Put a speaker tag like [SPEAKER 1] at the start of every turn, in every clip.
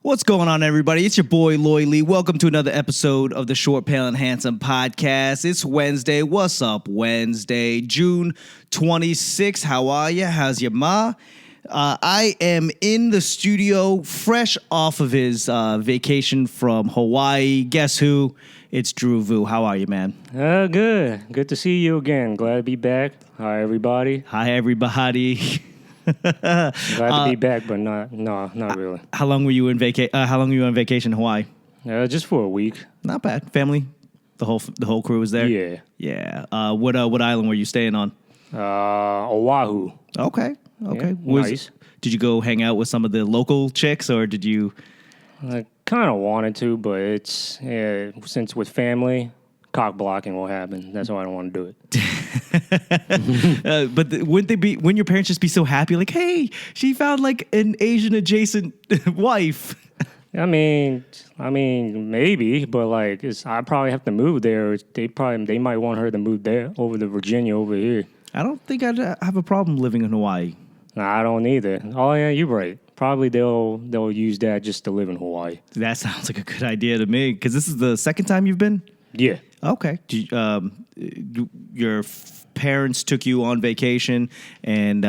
[SPEAKER 1] What's going on, everybody? It's your boy, Loy Lee. Welcome to another episode of the Short, Pale, and Handsome podcast. It's Wednesday. What's up, Wednesday? June 26th. How are you? How's your ma? I am in the studio, fresh off of his vacation from Hawaii. Guess who? It's Drew Vu. How are you, man?
[SPEAKER 2] Good. Good to see you again. Glad to be back. Hi, everybody.
[SPEAKER 1] Hi, everybody.
[SPEAKER 2] Glad to be back, but not really.
[SPEAKER 1] How long were you in How long were you on vacation in Hawaii?
[SPEAKER 2] Just for a week.
[SPEAKER 1] Not bad. Family. The whole crew was there.
[SPEAKER 2] Yeah.
[SPEAKER 1] Yeah. What island were you staying on?
[SPEAKER 2] Oahu.
[SPEAKER 1] Okay.
[SPEAKER 2] Yeah, nice.
[SPEAKER 1] Did you go hang out with some of the local chicks, or did you?
[SPEAKER 2] I kind of wanted to, but it's since with family, cock blocking will happen. That's why I don't want to do it.
[SPEAKER 1] Wouldn't your parents just be so happy? Like, hey, she found like an Asian adjacent wife.
[SPEAKER 2] I mean, maybe, but like, I probably have to move there. They might want her to move there over to Virginia over here.
[SPEAKER 1] I don't think I'd have a problem living in Hawaii.
[SPEAKER 2] Nah, I don't either. Oh yeah, you're right. Probably they'll use that just to live in Hawaii.
[SPEAKER 1] That sounds like a good idea to me. Because this is the second time you've been.
[SPEAKER 2] Yeah.
[SPEAKER 1] Okay. Your parents took you on vacation, and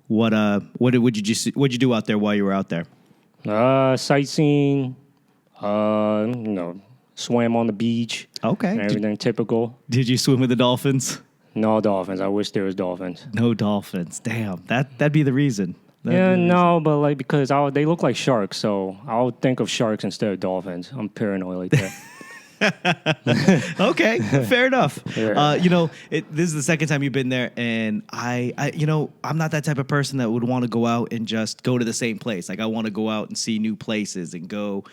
[SPEAKER 1] what'd you do out there while you were out there?
[SPEAKER 2] Sightseeing. Swam on the beach.
[SPEAKER 1] Okay.
[SPEAKER 2] And everything typical.
[SPEAKER 1] Did you swim with the dolphins?
[SPEAKER 2] No dolphins. I wish there was dolphins.
[SPEAKER 1] No dolphins. Damn. That'd be the reason.
[SPEAKER 2] But like because they look like sharks, so I'll think of sharks instead of dolphins. I'm paranoid like that.
[SPEAKER 1] Okay, fair enough.
[SPEAKER 2] Yeah.
[SPEAKER 1] This is the second time you've been there, and I'm not that type of person that would want to go out and just go to the same place. Like, I want to go out and see new places and go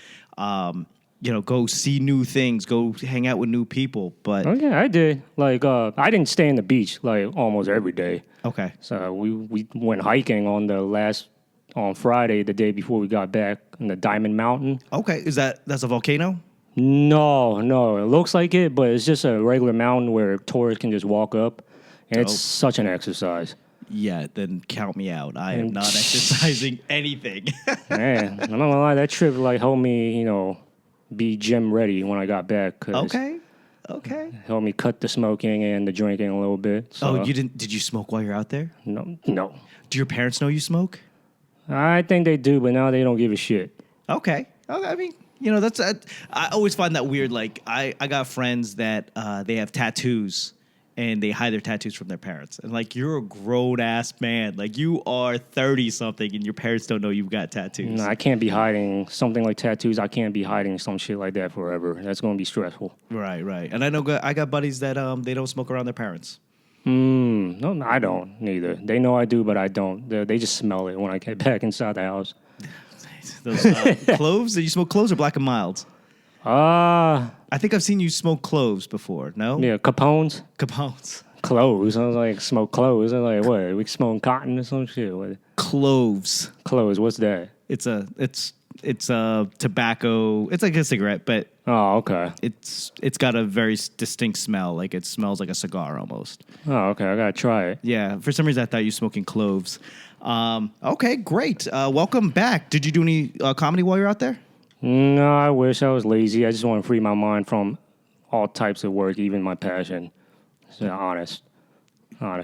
[SPEAKER 1] see new things, go hang out with new people. But
[SPEAKER 2] I did. Like, I didn't stay in the beach like almost every day.
[SPEAKER 1] Okay.
[SPEAKER 2] So we went hiking on Friday, the day before we got back, in the Diamond Mountain.
[SPEAKER 1] Okay, that's a volcano?
[SPEAKER 2] No, it looks like it, but it's just a regular mountain where tourists can just walk up, and it's such an exercise.
[SPEAKER 1] Yeah, then count me out. I am not exercising anything.
[SPEAKER 2] Man, I'm not gonna lie, that trip helped me, be gym ready when I got back.
[SPEAKER 1] Okay.
[SPEAKER 2] Helped me cut the smoking and the drinking a little bit. So.
[SPEAKER 1] Oh, you didn't? Did you smoke while you're out there?
[SPEAKER 2] No.
[SPEAKER 1] Do your parents know you smoke?
[SPEAKER 2] I think they do, but now they don't give a shit.
[SPEAKER 1] Okay. I mean, that's I always find that weird. Like, I got friends that they have tattoos, and they hide their tattoos from their parents. And like, you're a grown ass man. Like, you are 30-something, and your parents don't know you've got tattoos.
[SPEAKER 2] No, I can't be hiding something like tattoos. I can't be hiding some shit like that forever. That's going to be stressful.
[SPEAKER 1] Right. And I know I got buddies that they don't smoke around their parents.
[SPEAKER 2] No, I don't neither. They know I do, but I don't. They just smell it when I get back inside the house.
[SPEAKER 1] Those cloves? Did you smoke cloves or Black and Milds? I think I've seen you smoke cloves before. No?
[SPEAKER 2] Yeah, Capones. Cloves. I was like, smoke cloves. I was like, what? We smoking cotton or some shit? What?
[SPEAKER 1] Cloves.
[SPEAKER 2] What's that?
[SPEAKER 1] It's a tobacco. It's like a cigarette, but
[SPEAKER 2] okay.
[SPEAKER 1] It's got a very distinct smell. Like, it smells like a cigar almost.
[SPEAKER 2] Oh, okay. I gotta try it.
[SPEAKER 1] Yeah. For some reason, I thought you were smoking cloves. Okay, great. Welcome back. Did you do any comedy while you were out there?
[SPEAKER 2] No, I wish. I was lazy. I just want to free my mind from all types of work, even my passion. So, honest.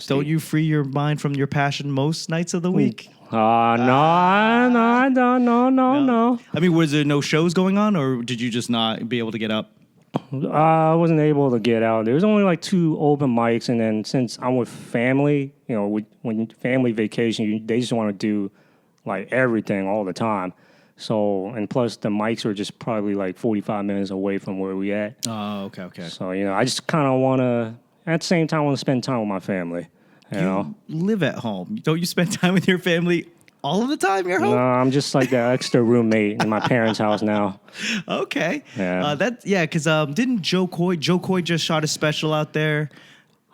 [SPEAKER 1] Don't you free your mind from your passion most nights of the week?
[SPEAKER 2] No, I don't. No.
[SPEAKER 1] I mean, was there no shows going on, or did you just not be able to get up?
[SPEAKER 2] I wasn't able to get out. There was only like 2 open mics, and then since I'm with family, when family vacation, they just want to do like everything all the time. So, and plus the mics are just probably like 45 minutes away from where we at.
[SPEAKER 1] Oh, okay.
[SPEAKER 2] So, I just kind of want to, at the same time, want to spend time with my family. You
[SPEAKER 1] live at home. Don't you spend time with your family all of the time you're home?
[SPEAKER 2] No, I'm just like the extra roommate in my parents' house now.
[SPEAKER 1] Okay.
[SPEAKER 2] Yeah.
[SPEAKER 1] Because didn't Joe Coy just shot a special out there?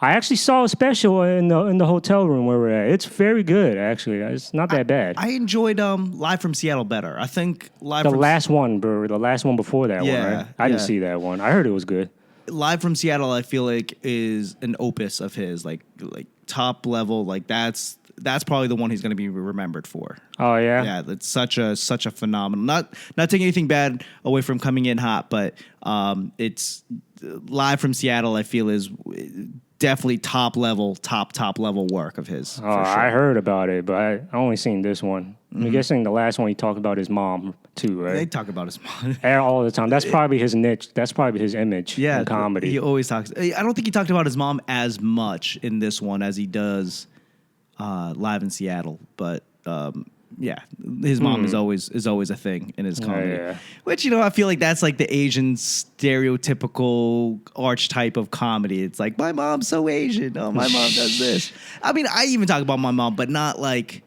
[SPEAKER 2] I actually saw a special in the hotel room where we're at. It's very good, actually. It's not that bad.
[SPEAKER 1] I enjoyed Live from Seattle better. I think
[SPEAKER 2] the last one before that one, right? I didn't see that one. I heard it was good.
[SPEAKER 1] Live from Seattle, I feel like, is an opus of his, like top level. Like, that's that's probably the one he's going to be remembered for.
[SPEAKER 2] Oh yeah.
[SPEAKER 1] Yeah, that's such a phenomenal. Not taking anything bad away from Coming In Hot, but it's Live from Seattle. I feel is definitely top level work of his.
[SPEAKER 2] Oh,
[SPEAKER 1] for sure.
[SPEAKER 2] I heard about it, but I only seen this one. I'm guessing the last one he talked about his mom too, right?
[SPEAKER 1] They talk about his mom
[SPEAKER 2] all the time. That's probably his niche. That's probably his image in comedy.
[SPEAKER 1] He always talks. I don't think he talked about his mom as much in this one as he does Live in Seattle, but yeah, his mom is always a thing in his comedy.
[SPEAKER 2] Yeah.
[SPEAKER 1] Which, I feel like that's like the Asian stereotypical archetype of comedy. It's like, my mom's so Asian. Oh, my mom does this. I mean, I even talk about my mom, but not like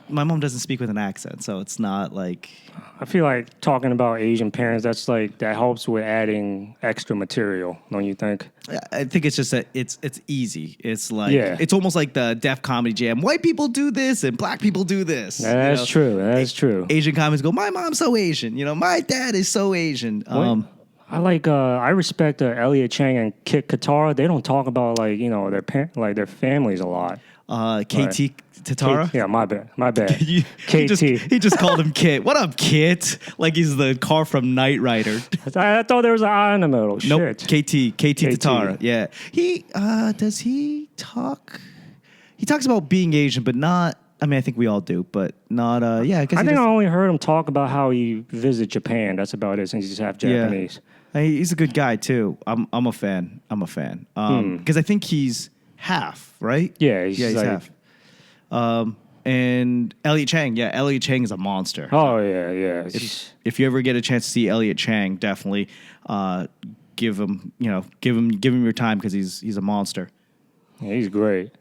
[SPEAKER 1] my mom doesn't speak with an accent, so it's not like.
[SPEAKER 2] I feel like talking about Asian parents, that helps with adding extra material, don't you think?
[SPEAKER 1] I think it's just that it's easy. It's like
[SPEAKER 2] it's
[SPEAKER 1] almost like the Def Comedy Jam. White people do this and black people do this.
[SPEAKER 2] That's true. That's true.
[SPEAKER 1] Asian comics go, my mom's so Asian. My dad is so Asian.
[SPEAKER 2] I respect Elliot Chang and Kit Katara. They don't talk about their families a lot.
[SPEAKER 1] KT Tatara?
[SPEAKER 2] Yeah, my bad. KT.
[SPEAKER 1] He just called him Kit. What up, Kit? Like he's the car from Knight Rider.
[SPEAKER 2] I thought there was an I in the middle.
[SPEAKER 1] Nope.
[SPEAKER 2] Shit.
[SPEAKER 1] KT Tatara. Yeah. Does he talk? He talks about being Asian, but not. I mean, I think we all do, but not. I guess
[SPEAKER 2] I only heard him talk about how he visited Japan. That's about it, since he's half Japanese.
[SPEAKER 1] Yeah. He's a good guy too. I'm a fan. Because I think he's half, right?
[SPEAKER 2] Yeah, he's like,
[SPEAKER 1] half. And Elliot Chang, Elliot Chang is a monster.
[SPEAKER 2] Oh yeah.
[SPEAKER 1] If you ever get a chance to see Elliot Chang, definitely give him your time because he's a monster.
[SPEAKER 2] Yeah, he's great.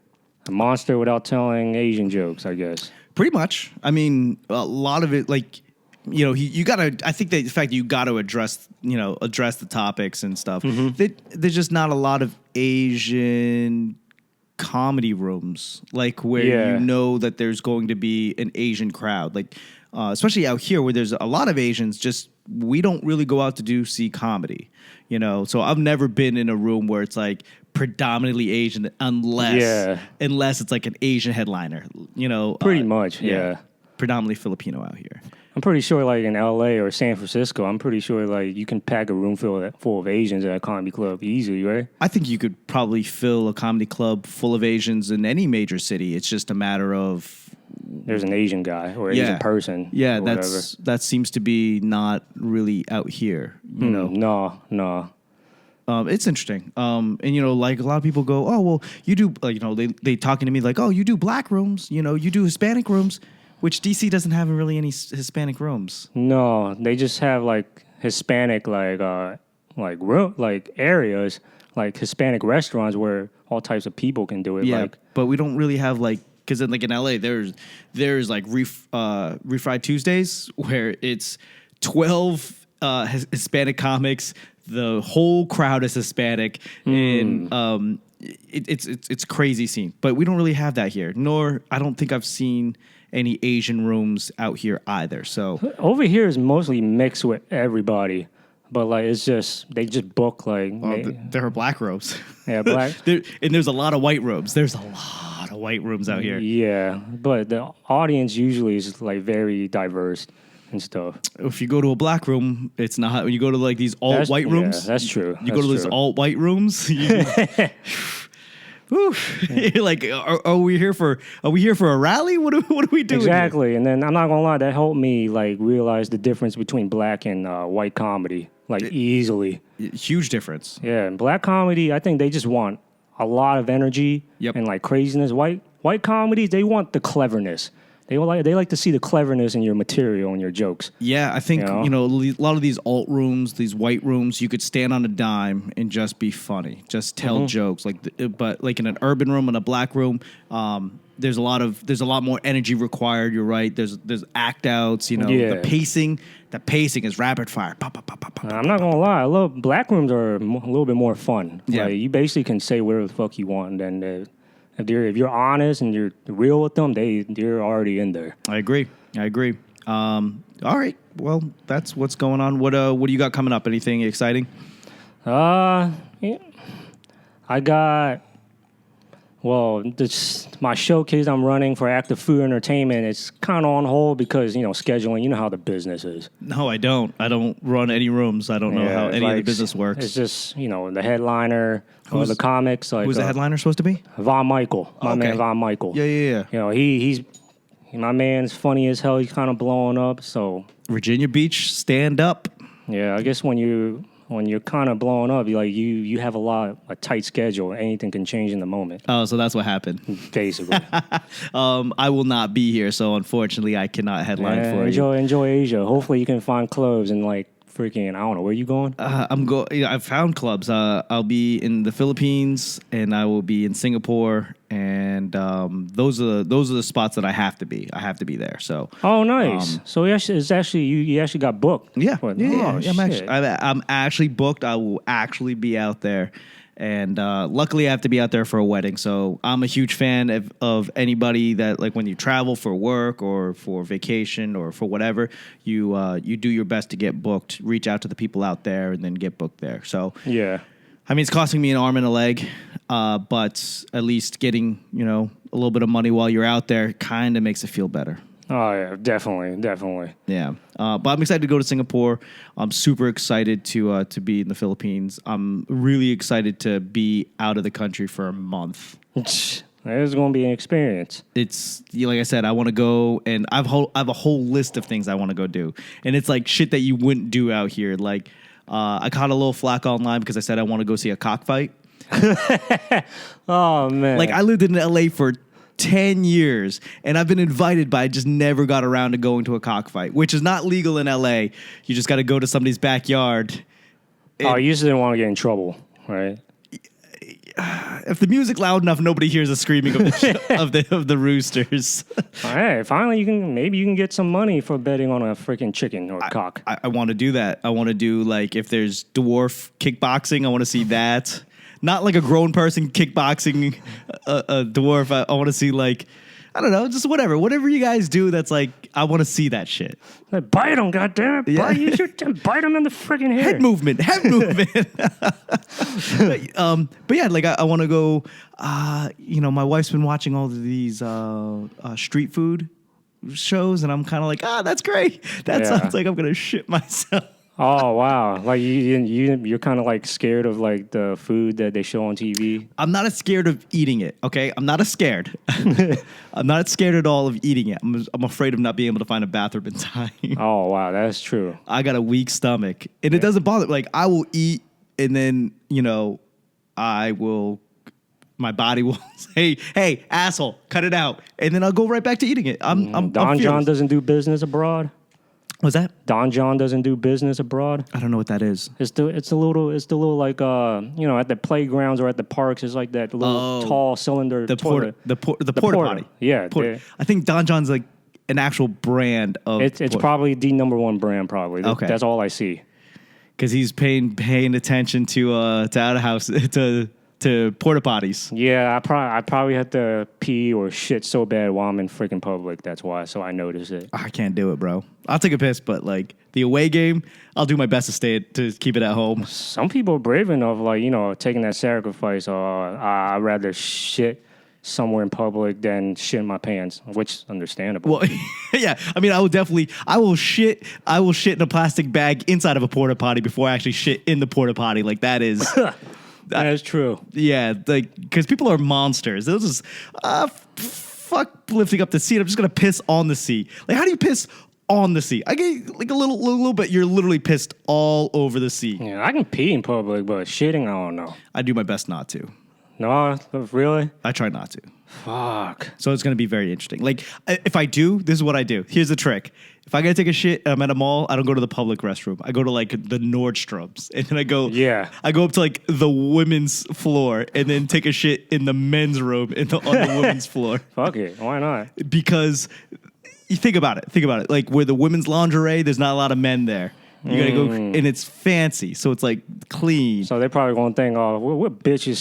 [SPEAKER 2] A monster without telling Asian jokes, I guess.
[SPEAKER 1] Pretty much. I mean, a lot of it, like, you gotta. I think that the fact that you got to address the topics and stuff. There's just not a lot of Asian comedy rooms like where that there's going to be an Asian crowd, like especially out here where there's a lot of Asians. Just we don't really go out to see comedy, so I've never been in a room where it's like predominantly Asian unless it's like an Asian headliner,
[SPEAKER 2] pretty much
[SPEAKER 1] predominantly Filipino out here.
[SPEAKER 2] I'm pretty sure, like in LA or San Francisco, I'm pretty sure like you can pack a room full of Asians at a comedy club easily, right?
[SPEAKER 1] I think you could probably fill a comedy club full of Asians in any major city. It's just a matter of
[SPEAKER 2] there's an Asian guy or Asian person.
[SPEAKER 1] Yeah, that seems to be not really out here.
[SPEAKER 2] No.
[SPEAKER 1] It's interesting. And like a lot of people go, oh well, you do. They talking to me like, oh, you do black rooms. You do Hispanic rooms. Which DC doesn't have really any Hispanic rooms.
[SPEAKER 2] No, they just have like Hispanic areas, like Hispanic restaurants where all types of people can do it.
[SPEAKER 1] Yeah, but we don't really have because in LA there's like Refried Tuesdays where it's 12 Hispanic comics. The whole crowd is Hispanic, and it's crazy scene. But we don't really have that here. Nor I don't think I've seen any Asian rooms out here either. So
[SPEAKER 2] over here is mostly mixed with everybody, but like it's just they just book like
[SPEAKER 1] there are black rooms.
[SPEAKER 2] Yeah, black.
[SPEAKER 1] And there's a lot of white rooms. There's a lot of white rooms out here.
[SPEAKER 2] Yeah, but the audience usually is like very diverse and stuff.
[SPEAKER 1] If you go to a black room, it's not. When you go to like these alt white rooms,
[SPEAKER 2] that's true.
[SPEAKER 1] You go to these alt white rooms. Like, are we here for a rally? What are we doing?
[SPEAKER 2] Exactly.
[SPEAKER 1] Here?
[SPEAKER 2] And then I'm not gonna lie, that helped me like realize the difference between black and white comedy, easily.
[SPEAKER 1] Huge difference.
[SPEAKER 2] Yeah, and black comedy, I think they just want a lot of energy and like craziness. White comedies, they want the cleverness. They like to see the cleverness in your material and your jokes.
[SPEAKER 1] Yeah, I think a lot of these alt rooms, these white rooms, you could stand on a dime and just be funny, just tell jokes. But like in an urban room and a black room, there's a lot more energy required. You're right. There's act outs. The pacing is rapid fire. Pop, pop, pop, pop, pop,
[SPEAKER 2] I'm not gonna lie. I love black rooms are a little bit more fun.
[SPEAKER 1] Yeah,
[SPEAKER 2] you basically can say whatever the fuck you want, and if you're honest and you're real with them, they're already in there.
[SPEAKER 1] I agree. All right. Well, that's what's going on. What do you got coming up? Anything exciting?
[SPEAKER 2] I got Well, my showcase I'm running for Active Food Entertainment, it's kind of on hold because, scheduling, you know how the business is.
[SPEAKER 1] No, I don't. I don't run any rooms. I don't know how any of the business works.
[SPEAKER 2] It's just, the headliner or the comics. Like,
[SPEAKER 1] who's the headliner supposed to be?
[SPEAKER 2] Von Michael. My man Von Michael.
[SPEAKER 1] Yeah.
[SPEAKER 2] He's my man's funny as hell. He's kind of blowing up, so.
[SPEAKER 1] Virginia Beach, stand up.
[SPEAKER 2] Yeah, I guess when you're kind of blowing up, you have a tight schedule. Anything can change in the moment.
[SPEAKER 1] Oh, so that's what happened.
[SPEAKER 2] Basically.
[SPEAKER 1] I will not be here, so unfortunately I cannot headline for you.
[SPEAKER 2] Enjoy Asia. Hopefully you can find clubs and freaking, I don't know, where you going?
[SPEAKER 1] I've found clubs. I'll be in the Philippines and I will be in Singapore, and those are the spots that I have to be. I have to be there. So.
[SPEAKER 2] Oh, nice. So you actually got booked.
[SPEAKER 1] Yeah.
[SPEAKER 2] Yeah.
[SPEAKER 1] I'm actually booked. I will actually be out there. And luckily, I have to be out there for a wedding. So I'm a huge fan of anybody that, when you travel for work or for vacation or for whatever, you do your best to get booked. Reach out to the people out there and then get booked there. So
[SPEAKER 2] yeah,
[SPEAKER 1] I mean, it's costing me an arm and a leg, but at least getting a little bit of money while you're out there kind of makes it feel better.
[SPEAKER 2] Oh, yeah, definitely.
[SPEAKER 1] Yeah, but I'm excited to go to Singapore. I'm super excited to be in the Philippines. I'm really excited to be out of the country for a month.
[SPEAKER 2] It's going to be an experience.
[SPEAKER 1] It's, like I said, I want to go, and I have a whole list of things I want to go do. And it's shit that you wouldn't do out here. I caught a little flack online because I said I want to go see a cockfight.
[SPEAKER 2] Oh, man.
[SPEAKER 1] I lived in L.A. for 10 years, and I've been invited, but I just never got around to going to a cockfight, which is not legal in LA. You just got to go to somebody's backyard.
[SPEAKER 2] You just didn't want to get in trouble, right?
[SPEAKER 1] If the music's loud enough, nobody hears the screaming of the roosters.
[SPEAKER 2] All right, finally you can get some money for betting on a freaking chicken or cock.
[SPEAKER 1] I want to do that. I want to do if there's dwarf kickboxing, I want to see that. Not like a grown person kickboxing a dwarf. I want to see I don't know, just whatever you guys do. That's I want to see that shit.
[SPEAKER 2] Bite him, goddammit! Yeah. Bite him in the freaking hair.
[SPEAKER 1] Head movement. But yeah, I want to go. My wife's been watching all of these street food shows, and I'm kind of that's great. That sounds like I'm gonna shit myself.
[SPEAKER 2] Oh wow! You're kind of scared of the food that they show on TV.
[SPEAKER 1] I'm not as scared of eating it. Okay, I'm not as scared. I'm not scared at all of eating it. I'm afraid of not being able to find a bathroom in time.
[SPEAKER 2] Oh wow, that's true.
[SPEAKER 1] I got a weak stomach, and it doesn't bother. I will eat, and then I will. My body will say, "Hey, asshole, cut it out," and then I'll go right back to eating it. I'm
[SPEAKER 2] Don John doesn't do business abroad.
[SPEAKER 1] What's that?
[SPEAKER 2] Don John doesn't do business abroad.
[SPEAKER 1] I don't know what that is.
[SPEAKER 2] It's the little at the playgrounds or at the parks. It's that little tall cylinder.
[SPEAKER 1] The porta potty.
[SPEAKER 2] Yeah,
[SPEAKER 1] I think Don John's an actual brand of.
[SPEAKER 2] It's probably the number one brand. Probably.
[SPEAKER 1] Okay,
[SPEAKER 2] that's all I see.
[SPEAKER 1] Because he's paying attention to out of house to porta potties.
[SPEAKER 2] Yeah, I probably had to pee or shit so bad while I'm in freaking public. That's why. So I noticed it.
[SPEAKER 1] I can't do it, bro. I'll take a piss, but the away game, I'll do my best to keep it at home.
[SPEAKER 2] Some people are brave enough, taking that sacrifice. I'd rather shit somewhere in public than shit in my pants, which is understandable.
[SPEAKER 1] Well, yeah. I mean, I will shit in a plastic bag inside of a porta potty before I actually shit in the porta potty. That is.
[SPEAKER 2] That is true.
[SPEAKER 1] Yeah, because people are monsters. They'll just fuck lifting up the seat. I'm just gonna piss on the seat. How do you piss on the seat? I get a little bit. You're literally pissed all over the seat.
[SPEAKER 2] Yeah, I can pee in public, but shitting, I don't know.
[SPEAKER 1] I do my best not to.
[SPEAKER 2] No, really?
[SPEAKER 1] I try not to.
[SPEAKER 2] Fuck.
[SPEAKER 1] So it's gonna be very interesting. If I do, this is what I do. Here's the trick. If I gotta take a shit and I'm at a mall, I don't go to the public restroom. I go to the Nordstrom's, and then I go up to the women's floor and then take a shit in the men's room on the women's floor.
[SPEAKER 2] Fuck it, why not?
[SPEAKER 1] Because you think about it. Where the women's lingerie, there's not a lot of men there. You gotta go, and it's fancy, so it's clean.
[SPEAKER 2] So they probably gonna think, oh, what bitch is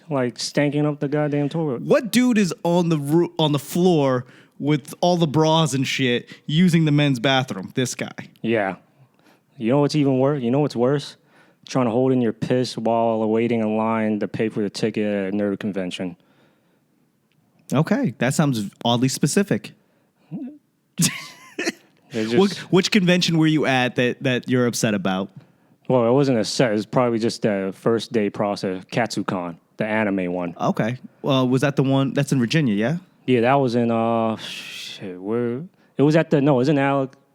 [SPEAKER 2] stanking up the goddamn toilet?
[SPEAKER 1] What dude is on the floor with all the bras and shit using the men's bathroom? This guy.
[SPEAKER 2] Yeah. You know what's even worse? You know what's worse? Trying to hold in your piss while waiting in line to pay for the ticket at a nerd convention.
[SPEAKER 1] Okay, that sounds oddly specific. Which convention were you at that you're upset about?
[SPEAKER 2] Well, it wasn't a set. It was probably just the first day process, KatsuCon, the anime one.
[SPEAKER 1] Okay. Well, was that the one that's in Virginia, yeah?
[SPEAKER 2] Yeah, that was in, where? It was at it was in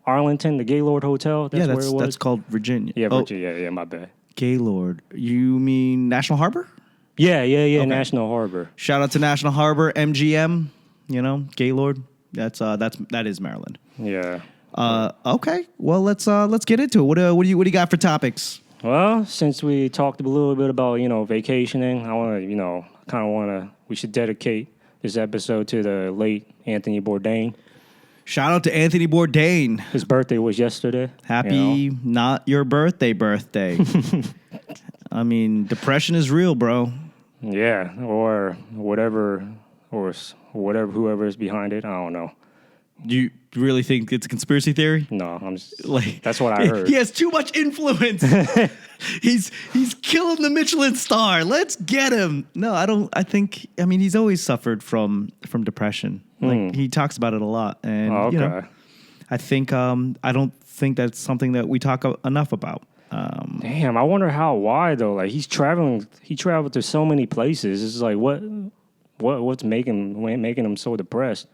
[SPEAKER 2] Arlington, the Gaylord Hotel. That's where it was.
[SPEAKER 1] That's called Virginia.
[SPEAKER 2] Yeah, Virginia. Yeah, my bad.
[SPEAKER 1] Gaylord. You mean National Harbor?
[SPEAKER 2] Yeah, okay. National Harbor.
[SPEAKER 1] Shout out to National Harbor, MGM. You know, Gaylord. That is Maryland.
[SPEAKER 2] Yeah.
[SPEAKER 1] Okay. Well, let's get into it. What do you got for topics?
[SPEAKER 2] Well, since we talked a little bit about vacationing, I want to we should dedicate this episode to the late Anthony Bourdain.
[SPEAKER 1] Shout out to Anthony Bourdain.
[SPEAKER 2] His birthday was yesterday.
[SPEAKER 1] Happy not your birthday. I mean, depression is real, bro.
[SPEAKER 2] Yeah, or whatever, whoever is behind it. I don't know.
[SPEAKER 1] Do you really think it's a conspiracy theory?
[SPEAKER 2] No, I'm just that's what I heard.
[SPEAKER 1] He has too much influence. He's killing the Michelin star. Let's get him. No, I don't. I mean, he's always suffered from depression. Like he talks about it a lot, and
[SPEAKER 2] okay.
[SPEAKER 1] I think I don't think that's something that we talk enough about.
[SPEAKER 2] Damn, I wonder why though. Like he traveled to so many places. It's like what's making him so depressed?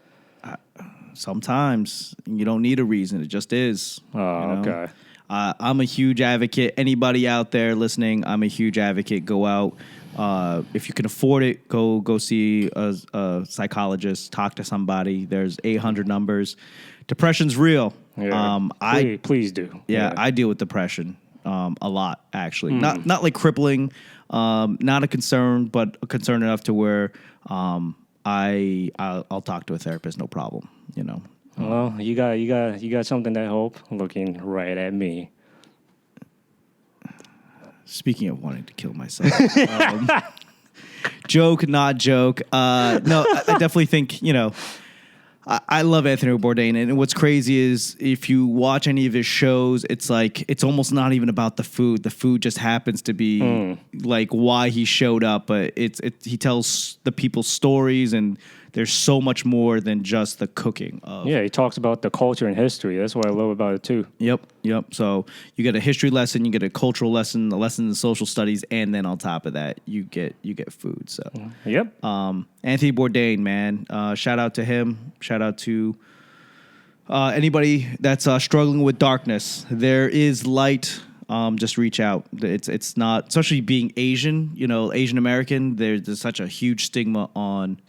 [SPEAKER 1] Sometimes you don't need a reason. It just is.
[SPEAKER 2] Okay.
[SPEAKER 1] I'm a huge advocate. Anybody out there listening, I'm a huge advocate. Go out. If you can afford it, go see a psychologist. Talk to somebody. There's 800 numbers. Depression's real.
[SPEAKER 2] Yeah. Please do.
[SPEAKER 1] Yeah, I deal with depression a lot, actually. Not like crippling. Not a concern, but a concern enough to where I'll talk to a therapist, no problem.
[SPEAKER 2] Well, you got something to help. Looking right at me. Speaking
[SPEAKER 1] of wanting to kill myself, joke, not joke. No, I definitely think I love Anthony Bourdain, and what's crazy is if you watch any of his shows, it's like it's almost not even about the food. The food just happens to be like why he showed up, but he tells the people's stories, and there's so much more than just the cooking.
[SPEAKER 2] He talks about the culture and history. That's what I love about it too.
[SPEAKER 1] Yep. So you get a history lesson, you get a cultural lesson, a lesson in social studies, and then on top of that, you get food. So
[SPEAKER 2] yep.
[SPEAKER 1] Anthony Bourdain, man. Shout out to him. Shout out to anybody that's struggling with darkness. There is light. Just reach out. It's not, especially being Asian. Asian American. There's such a huge stigma on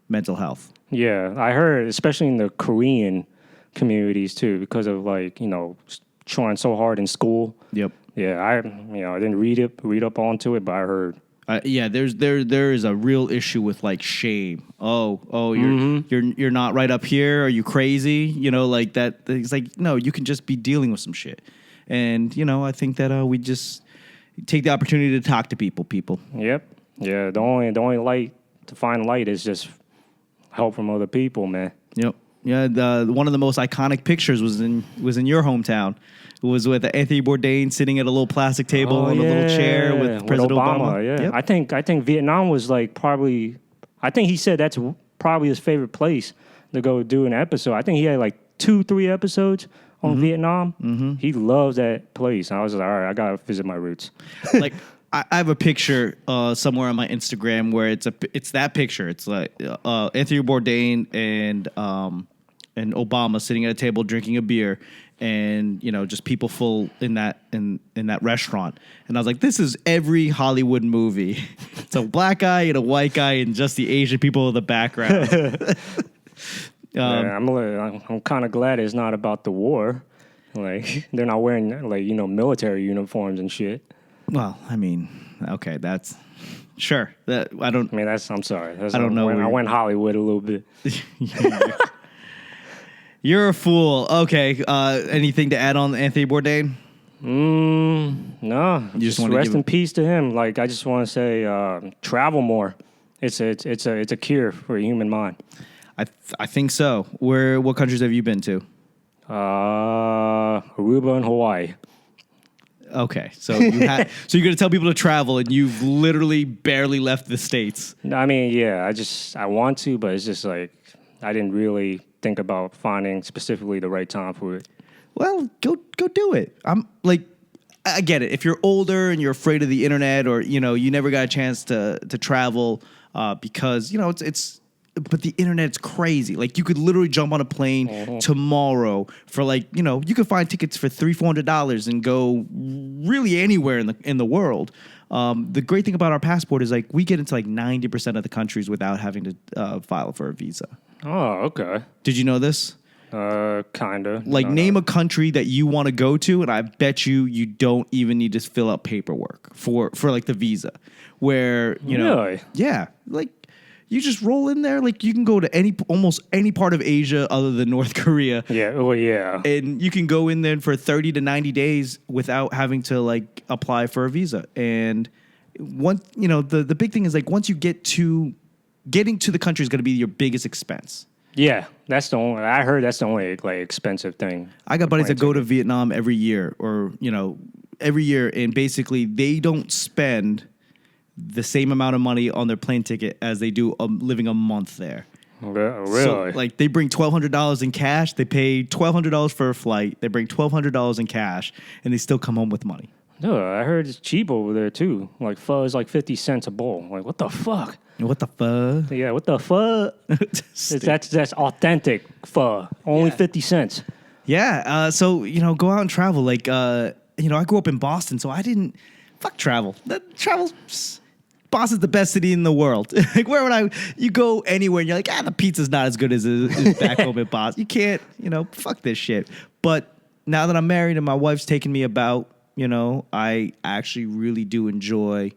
[SPEAKER 1] mental health.
[SPEAKER 2] Yeah, I heard, especially in the Korean communities too, because of trying so hard in school.
[SPEAKER 1] Yep.
[SPEAKER 2] Yeah, I didn't read up onto it, but I heard.
[SPEAKER 1] There is a real issue with like shame. You're not right up here. Are you crazy? Like that. It's like no, you can just be dealing with some shit. And I think that we just take the opportunity to talk to people. Yep.
[SPEAKER 2] Yeah. The only light to find light is just help from other people, man.
[SPEAKER 1] Yep. Yeah. One of the most iconic pictures was in your hometown. It was with Anthony Bourdain sitting at a little plastic table on a little chair with President Obama.
[SPEAKER 2] Yeah.
[SPEAKER 1] Yep.
[SPEAKER 2] I think Vietnam was like probably. I think he said that's probably his favorite place to go do an episode. I think he had like 2-3 episodes on Vietnam. Mm-hmm. He loves that place. I was like, all right, I gotta visit my roots.
[SPEAKER 1] Like. I have a picture somewhere on my Instagram where it's that picture. It's like Anthony Bourdain and Obama sitting at a table drinking a beer, and just people full in that restaurant. And I was like, this is every Hollywood movie. It's a black guy and a white guy and just the Asian people in the background.
[SPEAKER 2] I'm kind of glad it's not about the war. Like they're not wearing military uniforms and shit.
[SPEAKER 1] Well, I mean, okay, that's sure.
[SPEAKER 2] I'm sorry.
[SPEAKER 1] I don't know.
[SPEAKER 2] I went Hollywood a little bit.
[SPEAKER 1] You're a fool. Okay. Anything to add on Anthony Bourdain?
[SPEAKER 2] No. You just rest in peace to him. Like I just want to say, travel more. It's a cure for a human mind.
[SPEAKER 1] I think so. What countries have you been to?
[SPEAKER 2] Aruba and Hawaii.
[SPEAKER 1] Okay, so so you're gonna tell people to travel, and you've literally barely left the States.
[SPEAKER 2] I mean, yeah, I want to, but it's just like I didn't really think about finding specifically the right time for it.
[SPEAKER 1] Well, go do it. I'm like, I get it. If you're older and you're afraid of the internet, or you never got a chance to travel because it's. But the internet's crazy. Like, you could literally jump on a plane tomorrow for you could find tickets for $300-$400 and go really anywhere in the world. The great thing about our passport is we get into 90% of the countries without having to file for a visa.
[SPEAKER 2] Oh, okay.
[SPEAKER 1] Did you know this?
[SPEAKER 2] Kinda.
[SPEAKER 1] Name a country that you want to go to, and I bet you don't even need to fill out paperwork for the visa. Where
[SPEAKER 2] really?
[SPEAKER 1] Yeah, you just roll in there. You can go to almost any part of Asia other than North Korea.
[SPEAKER 2] Yeah. Oh, yeah.
[SPEAKER 1] And you can go in there for 30 to 90 days without having to apply for a visa. And the big thing is once you getting to the country is going to be your biggest expense.
[SPEAKER 2] Yeah, I heard that's the only expensive thing.
[SPEAKER 1] I got buddies that go to Vietnam every year, and basically they don't spend the same amount of money on their plane ticket as they do living a month there.
[SPEAKER 2] Really?
[SPEAKER 1] So, they bring $1,200 in cash. They pay $1,200 for a flight. They bring $1,200 in cash, and they still come home with money.
[SPEAKER 2] No, I heard it's cheap over there too. Pho is 50 cents a bowl. What the fuck?
[SPEAKER 1] What the fuck?
[SPEAKER 2] Yeah, what the fuck? That's authentic pho. Only 50 cents.
[SPEAKER 1] Yeah. So go out and travel. I grew up in Boston, so I didn't fuck travel. Boston's the best city in the world. Where would you go anywhere and you're the pizza's not as good as back home in Boston. You can't, fuck this shit. But now that I'm married and my wife's taking me about, I actually really do enjoy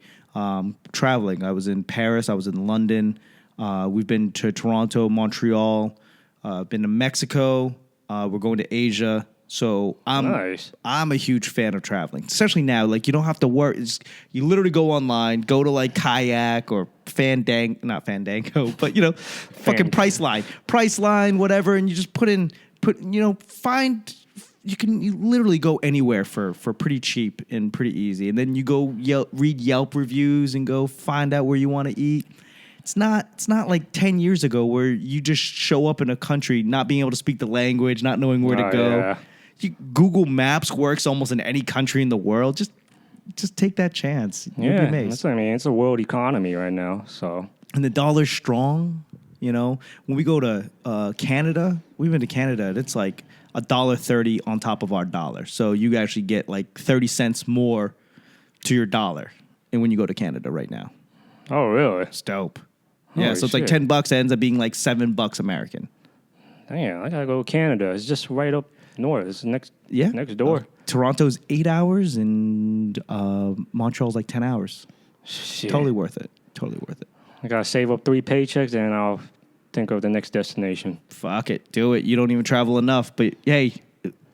[SPEAKER 1] traveling. I was in Paris. I was in London. We've been to Toronto, Montreal. Been to Mexico. We're going to Asia. So I'm a huge fan of traveling, especially now. You don't have to worry. You literally go online, go to Kayak or not Fandango, but fucking Priceline, whatever, and you just you literally go anywhere for pretty cheap and pretty easy, and then you go read Yelp reviews and go find out where you want to eat. It's not like 10 years ago where you just show up in a country not being able to speak the language, not knowing where to go.
[SPEAKER 2] Yeah.
[SPEAKER 1] Google Maps works almost in any country in the world. Just take that chance. You'll be amazed.
[SPEAKER 2] It's a world economy right now. So,
[SPEAKER 1] and the dollar's strong. When we go to Canada, we've been to Canada, and it's $1.30 on top of our dollar. So you actually get 30 cents more to your dollar. And when you go to Canada right now.
[SPEAKER 2] Oh, really?
[SPEAKER 1] It's dope.
[SPEAKER 2] Holy
[SPEAKER 1] yeah, so it's
[SPEAKER 2] shit.
[SPEAKER 1] $10. It ends up being $7 American.
[SPEAKER 2] Damn, I gotta go to Canada. It's just right up north. It's next door.
[SPEAKER 1] Toronto's 8 hours, and Montreal's 10 hours.
[SPEAKER 2] Shit.
[SPEAKER 1] Totally worth it.
[SPEAKER 2] I gotta save up 3 paychecks, and I'll think of the next destination.
[SPEAKER 1] Fuck it. Do it. You don't even travel enough. But, hey,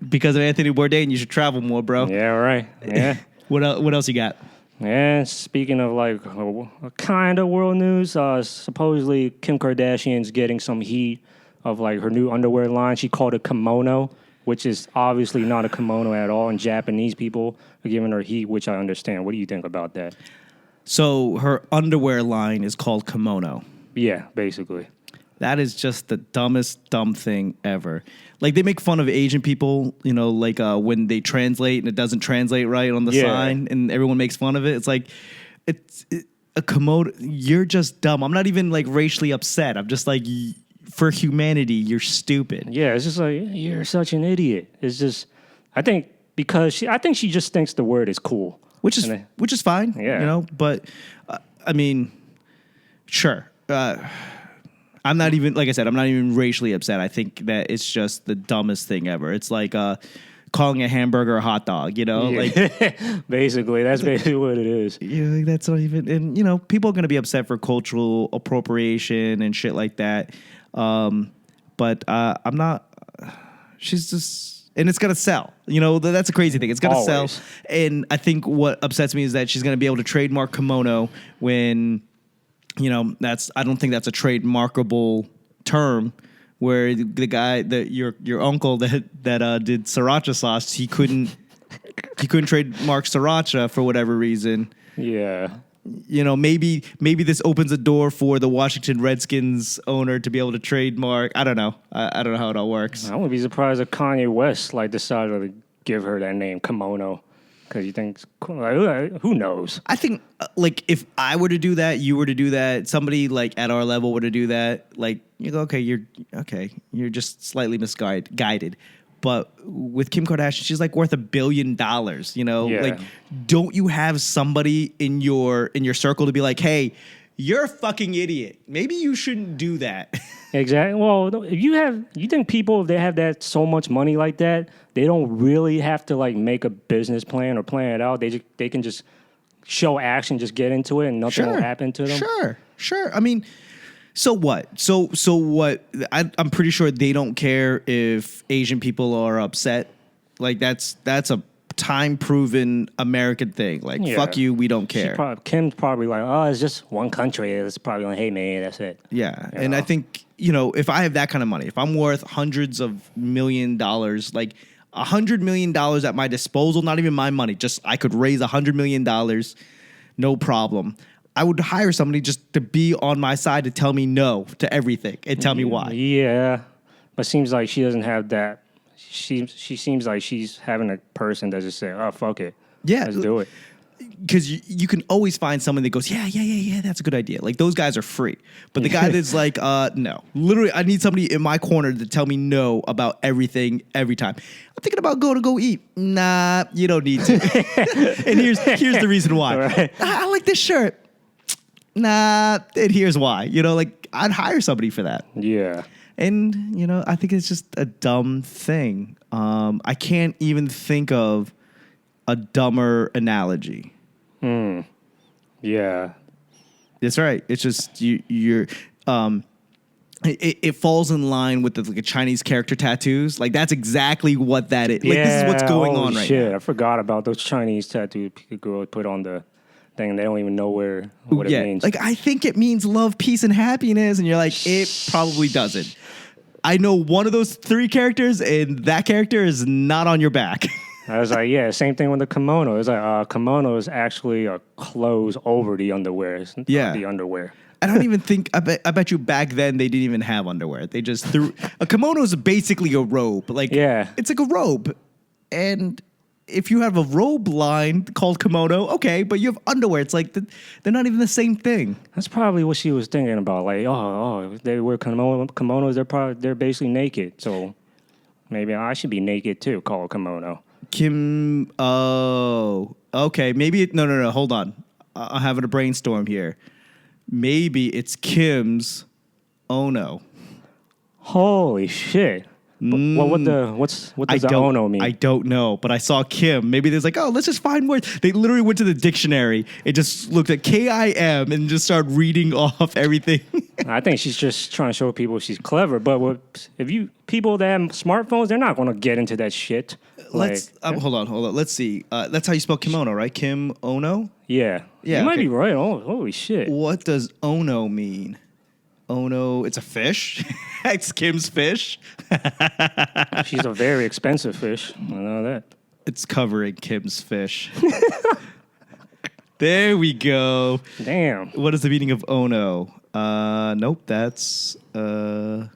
[SPEAKER 1] because of Anthony Bourdain, you should travel more, bro.
[SPEAKER 2] Yeah, right. Yeah.
[SPEAKER 1] What else you got?
[SPEAKER 2] And speaking of a kind of world news, supposedly Kim Kardashian's getting some heat of her new underwear line. She called it kimono, which is obviously not a kimono at all. And Japanese people are giving her heat, which I understand. What do you think about that?
[SPEAKER 1] So her underwear line is called kimono.
[SPEAKER 2] Yeah, basically.
[SPEAKER 1] That is just the dumb thing ever. They make fun of Asian people, when they translate and it doesn't translate right on the sign, and everyone makes fun of it. It's a kimono. You're just dumb. I'm not even racially upset. I'm just for humanity, you're stupid.
[SPEAKER 2] Yeah, it's just you're such an idiot. It's just, I think she just thinks the word is cool,
[SPEAKER 1] which is fine.
[SPEAKER 2] Yeah,
[SPEAKER 1] but I mean, sure. I'm not even, like I said, I'm not even racially upset. I think that it's just the dumbest thing ever. It's calling a hamburger a hot dog,
[SPEAKER 2] Yeah. Basically, that's basically what it is.
[SPEAKER 1] That's not even, and, people are going to be upset for cultural appropriation and shit like that. But I'm not, she's just, and it's going to sell. That's a crazy thing. It's going to sell. And I think what upsets me is that she's going to be able to trademark kimono when... I don't think that's a trademarkable term. Where the guy that your uncle that did sriracha sauce, he couldn't he couldn't trademark sriracha for whatever reason.
[SPEAKER 2] Yeah.
[SPEAKER 1] You know, maybe this opens a door for the Washington Redskins owner to be able to trademark. I don't know. I don't know how it all works.
[SPEAKER 2] I wouldn't be surprised if Kanye West decided to give her that name, Kimono, because you think who knows?
[SPEAKER 1] I think if I were to do that, you were to do that, somebody at our level were to do that, you go, you're just slightly misguided. But with Kim Kardashian, she's worth $1 billion. You know,
[SPEAKER 2] Yeah.
[SPEAKER 1] Don't you have somebody in your circle to be like, hey, you're a fucking idiot. Maybe you shouldn't do that.
[SPEAKER 2] Exactly. Well, if you think people, if they have that so much money like that, they don't really have to make a business plan or plan it out. They can just show action, just get into it, and nothing will happen to them.
[SPEAKER 1] Sure. I mean, so what? So what? I'm pretty sure they don't care if Asian people are upset. That's a time-proven American thing. Fuck you, we don't care.
[SPEAKER 2] Kim's probably it's just one country. It's probably hey man, that's it.
[SPEAKER 1] Yeah, I think if I have that kind of money, if I'm worth hundreds of $1 million, $100 million at my disposal, not even my money, just I could raise $100 million, no problem. I would hire somebody just to be on my side to tell me no to everything and tell me why.
[SPEAKER 2] Yeah, but seems like she doesn't have that. She seems like she's having a person that just say, "Oh fuck it, let's do it."
[SPEAKER 1] Because you can always find someone that goes, yeah, that's a good idea. Those guys are free. But the guy that's no. Literally, I need somebody in my corner to tell me no about everything every time. I'm thinking about going to go eat. Nah, you don't need to. And here's the reason why. Right. I like this shirt. Nah, and here's why. I'd hire somebody for that.
[SPEAKER 2] Yeah.
[SPEAKER 1] And, I think it's just a dumb thing. I can't even think of a dumber analogy.
[SPEAKER 2] Yeah.
[SPEAKER 1] That's right. It's just you're it falls in line with the Chinese character tattoos. That's exactly what that is. This is what's going on right now.
[SPEAKER 2] I forgot about those Chinese tattoos girls put on the thing. They don't even know what it means.
[SPEAKER 1] I think it means love, peace, and happiness. And you're it probably doesn't. I know one of those three characters, and that character is not on your back.
[SPEAKER 2] I was same thing with the kimono. It's kimono is actually a clothes over the underwear. It's not the underwear.
[SPEAKER 1] I don't even think, I bet you back then they didn't even have underwear. They just threw, a kimono is basically a robe. It's like a robe. And if you have a robe line called kimono, okay, but you have underwear. It's they're not even the same thing.
[SPEAKER 2] That's probably what she was thinking about. They wear kimonos, they're basically naked. So maybe I should be naked too, call it kimono.
[SPEAKER 1] Kim, okay, maybe, no, hold on. I'm having a brainstorm here. Maybe it's Kim's Ono.
[SPEAKER 2] Holy shit. What does the Ono mean?
[SPEAKER 1] I don't know, but I saw Kim. Maybe there's let's just find words. They literally went to the dictionary and just looked at KIM and just started reading off everything.
[SPEAKER 2] I think she's just trying to show people she's clever. But people that have smartphones, they're not going to get into that shit.
[SPEAKER 1] Hold on. Let's see. That's how you spell kimono, right? Kim Ono?
[SPEAKER 2] Yeah. You might be right. Oh, holy shit.
[SPEAKER 1] What does Ono mean? Ono, it's a fish. It's Kim's fish.
[SPEAKER 2] She's a very expensive fish. I know that.
[SPEAKER 1] It's covering Kim's fish. There we go.
[SPEAKER 2] Damn.
[SPEAKER 1] What is the meaning of Ono? Nope, that's I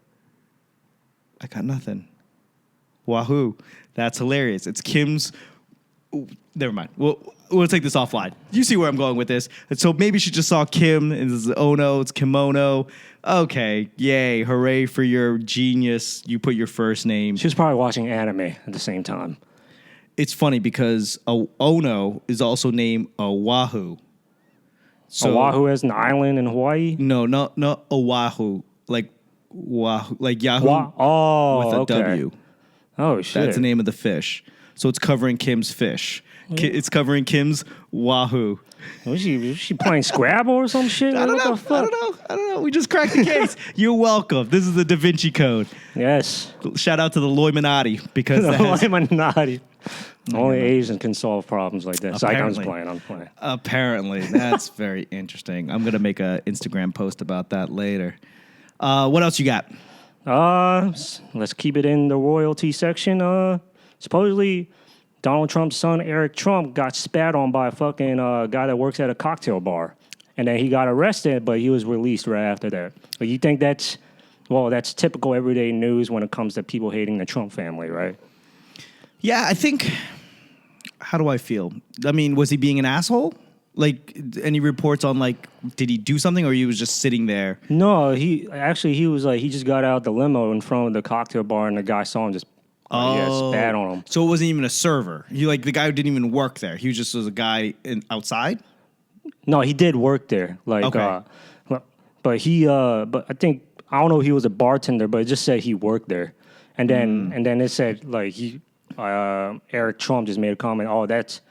[SPEAKER 1] got nothing. Wahoo. That's hilarious. It's Kim's. Ooh, never mind. We'll take this offline. You see where I'm going with this. And so maybe she just saw Kim and this is Ono, it's kimono. Okay, yay, hooray for your genius. You put your first name.
[SPEAKER 2] She was probably watching anime at the same time.
[SPEAKER 1] It's funny because Ono is also named Oahu.
[SPEAKER 2] So, Oahu is an island in Hawaii?
[SPEAKER 1] No, not Oahu. Like Wahoo, like Yahoo with a
[SPEAKER 2] okay.
[SPEAKER 1] W.
[SPEAKER 2] Oh, shit.
[SPEAKER 1] That's the name of the fish. So it's covering Kim's fish. It's covering Kim's Wahoo.
[SPEAKER 2] Was she playing Scrabble or some shit?
[SPEAKER 1] I don't know. We just cracked the case. You're welcome. This is the Da Vinci Code.
[SPEAKER 2] Yes.
[SPEAKER 1] Shout out to the Loyminati because
[SPEAKER 2] the Loyminati. Only Asians can solve problems like this. I'm playing.
[SPEAKER 1] Apparently. That's very interesting. I'm going to make an Instagram post about that later. What else you got?
[SPEAKER 2] Let's keep it in the royalty section. Supposedly, Donald Trump's son, Eric Trump, got spat on by a fucking guy that works at a cocktail bar. And then he got arrested, but he was released right after that. But you think that's typical everyday news when it comes to people hating the Trump family, right?
[SPEAKER 1] Yeah, I think, how do I feel? I mean, was he being an asshole? Like, any reports on, like, did he do something or he was just sitting there?
[SPEAKER 2] No, he was like, he just got out the limo in front of the cocktail bar and the guy saw him just spat on him.
[SPEAKER 1] So it wasn't even a server. The guy who didn't even work there. He was just a guy outside?
[SPEAKER 2] No, he did work there. Like,
[SPEAKER 1] okay.
[SPEAKER 2] But I think, I don't know if he was a bartender, but it just said he worked there. And then it said, like, Eric Trump just made a comment, oh, that's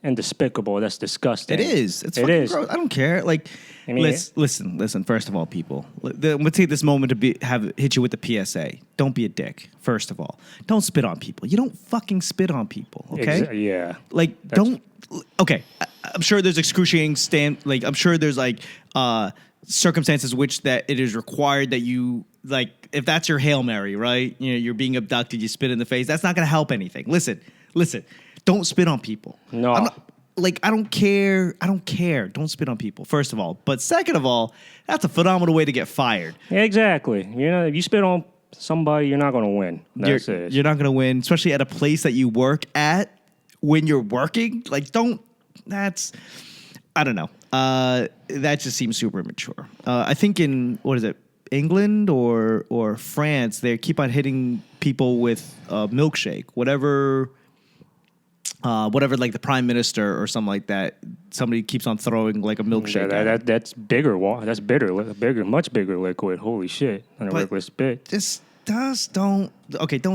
[SPEAKER 2] indespicable. That's disgusting.
[SPEAKER 1] It is. It is. Gross. I don't care. Like, I mean, listen. First of all, people, let's take this moment to hit you with the PSA. Don't be a dick. First of all, don't spit on people. You don't fucking spit on people. Okay.
[SPEAKER 2] Yeah.
[SPEAKER 1] Like, don't. Okay. I'm sure there's excruciating I'm sure there's circumstances which that it is required that you, like, if that's your Hail Mary, right? You know, you're being abducted, you spit in the face. That's not going to help anything. Listen. Don't spit on people.
[SPEAKER 2] No.
[SPEAKER 1] I don't care. Don't spit on people, first of all. But second of all, that's a phenomenal way to get fired.
[SPEAKER 2] Exactly. You know, if you spit on somebody, you're not going to win.
[SPEAKER 1] You're not going to win, especially at a place that you work at when you're working. Like, I don't know. That just seems super immature. I think in, England or France, they keep on hitting people with a milkshake, whatever, like the prime minister or something like that. Somebody keeps on throwing like a milkshake.
[SPEAKER 2] That's bigger. That's bigger, much bigger liquid. Holy shit! On a regular spit.
[SPEAKER 1] Don't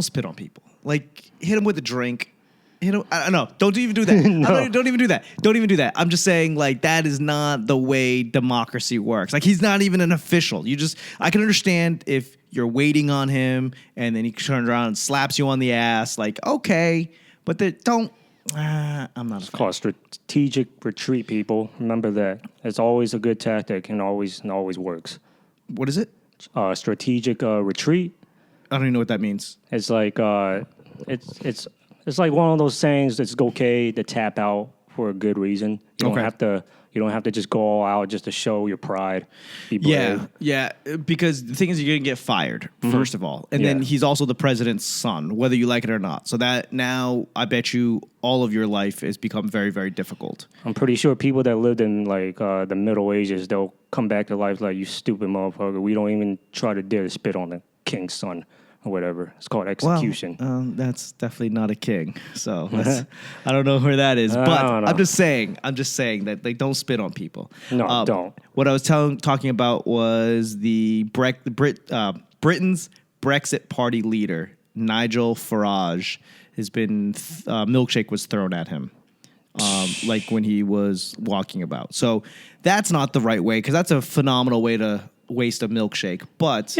[SPEAKER 1] spit on people. Like, hit them with a drink. I don't know. Don't even do that. No. Don't even do that. Don't even do that. I'm just saying, like, that is not the way democracy works. Like, he's not even an official. I can understand if you're waiting on him and then he turns around and slaps you on the ass. Like, okay, but don't. I'm not.
[SPEAKER 2] It's called strategic retreat, people. Remember that. It's always a good tactic and always works.
[SPEAKER 1] What is it?
[SPEAKER 2] Strategic retreat.
[SPEAKER 1] I don't even know what that means.
[SPEAKER 2] It's like it's like one of those sayings that's okay to tap out for a good reason. You don't have to just go all out just to show your pride. Be brave.
[SPEAKER 1] Yeah. Because the thing is, you're gonna get fired first of all, and then he's also the president's son, whether you like it or not. So that now, I bet you, all of your life has become very, very difficult.
[SPEAKER 2] I'm pretty sure people that lived in like the Middle Ages, they'll come back to life like, you stupid motherfucker. We don't even try to dare to spit on the king's son. Or whatever. It's called execution.
[SPEAKER 1] Well, that's definitely not a king. So I don't know where that is. But I'm just saying that, like, don't spit on people.
[SPEAKER 2] No, don't.
[SPEAKER 1] What I was talking about was the Britain's Brexit party leader, Nigel Farage, has been milkshake was thrown at him. Like when he was walking about. So that's not the right way, because that's a phenomenal way to waste a milkshake. But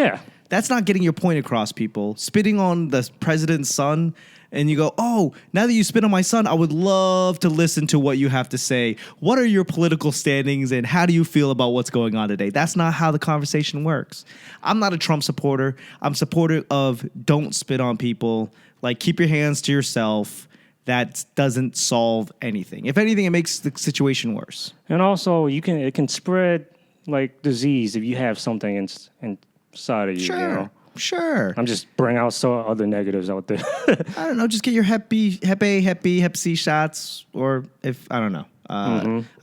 [SPEAKER 1] that's not getting your point across, people. Spitting on the president's son, and you go, oh, now that you spit on my son, I would love to listen to what you have to say. What are your political standings, and how do you feel about what's going on today? That's not how the conversation works. I'm not a Trump supporter. I'm supporter of don't spit on people. Like, keep your hands to yourself. That doesn't solve anything. If anything, it makes the situation worse.
[SPEAKER 2] And also, it can spread like disease if you have something inside of you.
[SPEAKER 1] Sure.
[SPEAKER 2] You know?
[SPEAKER 1] Sure.
[SPEAKER 2] I'm just bringing out some other negatives out there.
[SPEAKER 1] I don't know. Just get your Hep B, Hep A, Hep B, Hep C shots, or if I don't know.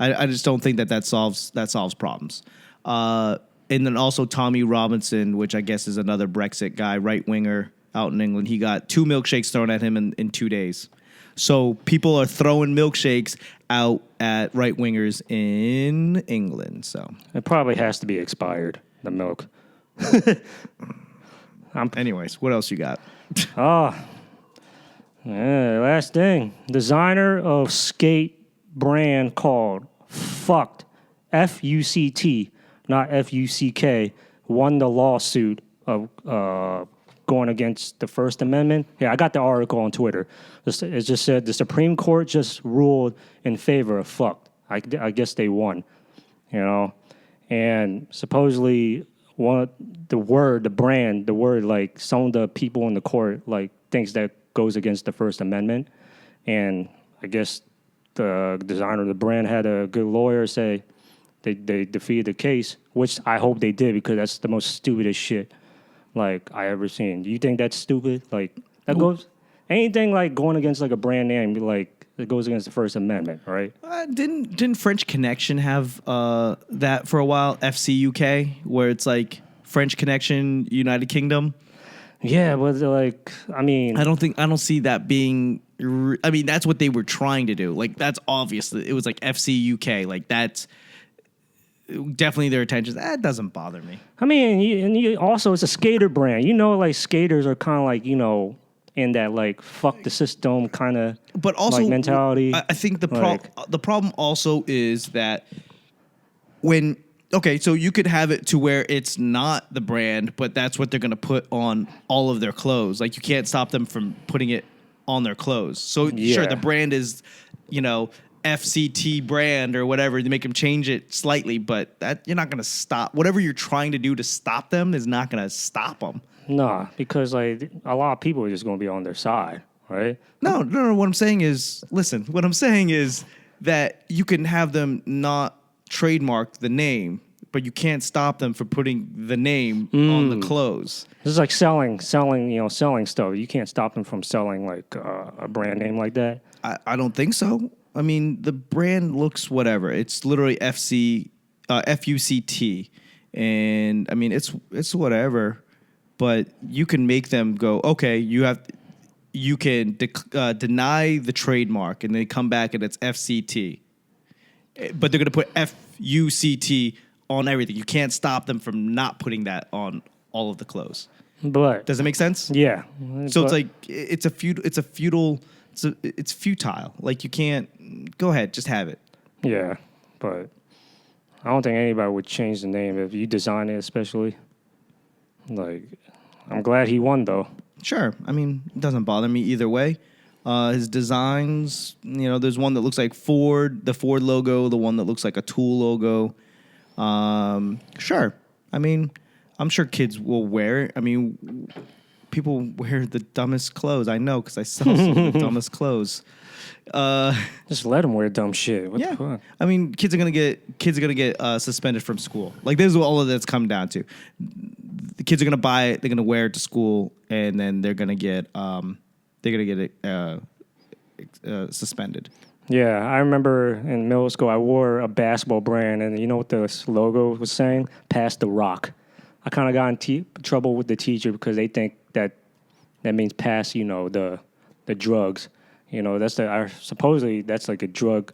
[SPEAKER 1] I just don't think that solves problems. And then also Tommy Robinson, which I guess is another Brexit guy, right winger out in England. He got 2 milkshakes thrown at him in 2 days. So people are throwing milkshakes out at right wingers in England. So
[SPEAKER 2] it probably has to be expired, the milk.
[SPEAKER 1] Anyways, what else you got?
[SPEAKER 2] Last thing. Designer of skate brand called Fuct, F-U-C-T, not F-U-C-K, won the lawsuit of going against the First Amendment. Yeah, I got the article on Twitter. It just said the Supreme Court just ruled in favor of Fuct. I guess they won, you know. And supposedly the word, like some of the people in the court, like, thinks that goes against the First Amendment. and I guess the designer of the brand had a good lawyer say they defeated the case, which I hope they did because that's the most stupidest shit like I ever seen. Do you think that's stupid? Like that goes anything like going against like a brand name, like it goes against the First Amendment, right?
[SPEAKER 1] Didn't French Connection have that for a while? FCUK, where it's like French Connection, United Kingdom.
[SPEAKER 2] Yeah, but like, I mean,
[SPEAKER 1] I don't see that being. I mean, that's what they were trying to do. Like, that's obviously it was like FCUK. Like, that's definitely their attention. That doesn't bother me.
[SPEAKER 2] I mean, and you also it's a skater brand. You know, like skaters are kind of like in that like fuck the system kind of,
[SPEAKER 1] but also
[SPEAKER 2] like, mentality.
[SPEAKER 1] I think the problem also is that when. Okay, so you could have it to where it's not the brand, but that's what they're going to put on all of their clothes. Like, you can't stop them from putting it on their clothes. So, sure, the brand is, FCT brand or whatever. They make them change it slightly, but that you're not going to stop. Whatever you're trying to do to stop them is not going to stop them.
[SPEAKER 2] Nah, because, like, a lot of people are just going to be on their side, right?
[SPEAKER 1] No. What I'm saying is, listen, what I'm saying is that you can have them not trademark the name, but you can't stop them from putting the name on the clothes.
[SPEAKER 2] This is like selling stuff. You can't stop them from selling like a brand name like that.
[SPEAKER 1] I don't think so. I mean, the brand looks whatever. It's literally FUCT, and I mean it's whatever. But you can make them go, okay, you can deny the trademark, and they come back and it's FCT. But they're going to put FUCT on everything. You can't stop them from not putting that on all of the clothes.
[SPEAKER 2] But
[SPEAKER 1] does it make sense?
[SPEAKER 2] Yeah.
[SPEAKER 1] So it's like it's futile. Like, you can't go ahead, just have it.
[SPEAKER 2] Yeah, but I don't think anybody would change the name if you design it, especially. Like, I'm glad he won though.
[SPEAKER 1] Sure. I mean, it doesn't bother me either way. His designs, there's one that looks like Ford, the Ford logo, the one that looks like a Tool logo. Sure. I mean, I'm sure kids will wear it. I mean, people wear the dumbest clothes. I know because I sell some of the dumbest clothes.
[SPEAKER 2] Just let them wear dumb shit. What the fuck?
[SPEAKER 1] I mean, kids are gonna get suspended from school. Like, this is what all of that's come down to. The kids are gonna buy it. They're gonna wear it to school, and then they're gonna get suspended.
[SPEAKER 2] Yeah, I remember in middle school I wore a basketball brand, and you know what the logo was saying? Pass the rock. I kind of got in trouble with the teacher because they think that means pass, the drugs. Supposedly that's like a drug,